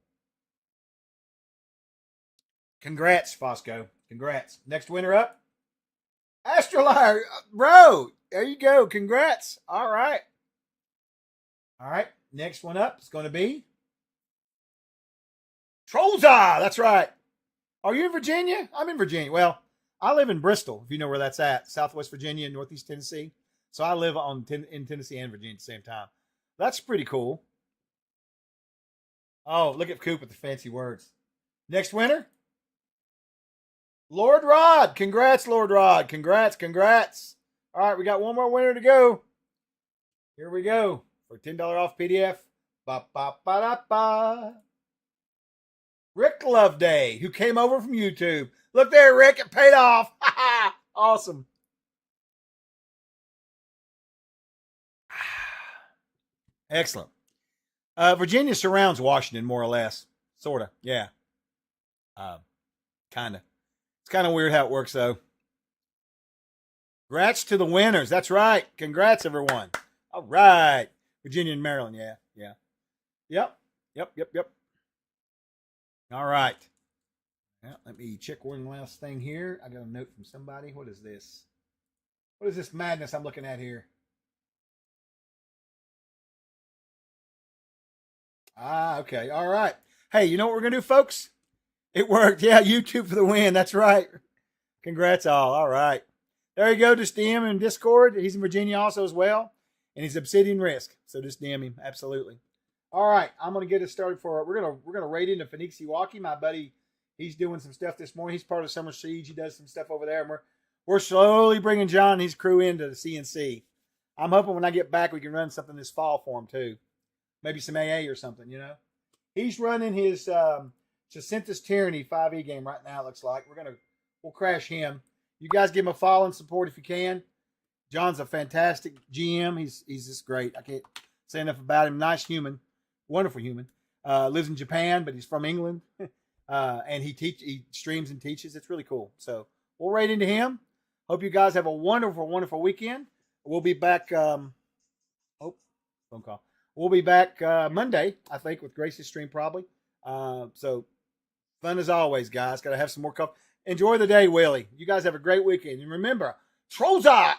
Congrats, Fosco. Congrats. Next winner up, Astrolier. Bro, there you go. Congrats. All right. All right. Next one up is going to be Trolza. That's right. Are you in Virginia? I'm in Virginia. Well, I live in Bristol, if you know where that's at. Southwest Virginia and Northeast Tennessee. So I live in Tennessee and Virginia at the same time. That's pretty cool. Oh, look at Coop with the fancy words. Next winner, Lord Rod. Congrats, Lord Rod. Congrats. All right, we got one more winner to go. Here we go for $10 off PDF. Ba-ba-ba-da-ba. Rick Loveday, who came over from YouTube. Look there, Rick. It paid off. Awesome. Excellent. Virginia surrounds Washington, more or less. Sort of. Yeah. Kind of. It's kind of weird how it works, though. Congrats to the winners. That's right. Congrats, everyone. All right. Virginia and Maryland. Yeah. Yep. All right. Now, let me check one last thing here. I got a note from somebody. What is this? What is this madness I'm looking at here? Okay. All right. Hey, you know what we're going to do, folks? It worked. Yeah, YouTube for the win. That's right. Congrats all. All right. There you go. Just DM him in Discord. He's in Virginia also as well. And he's Obsidian Risk. So just DM him. Absolutely. All right. I'm going to get us started for we're going to raid into Phoeniciwaki. My buddy, he's doing some stuff this morning. He's part of Summer Siege. He does some stuff over there. And we're slowly bringing John and his crew into the CNC. I'm hoping when I get back we can run something this fall for him too. Maybe some AA or something, He's running his Jacinthus Tyranny 5e game right now, it looks like. We'll crash him. You guys give him a follow and support if you can. John's a fantastic GM. He's just great. I can't say enough about him. Nice human. Wonderful human. Lives in Japan, but he's from England. And he streams and teaches. It's really cool. So we'll raid into him. Hope you guys have a wonderful, wonderful weekend. We'll be back. Phone call. We'll be back Monday, I think, with Grace's stream probably. So fun as always, guys. Got to have some more coffee. Enjoy the day, Willie. You guys have a great weekend. And remember, Trolls out!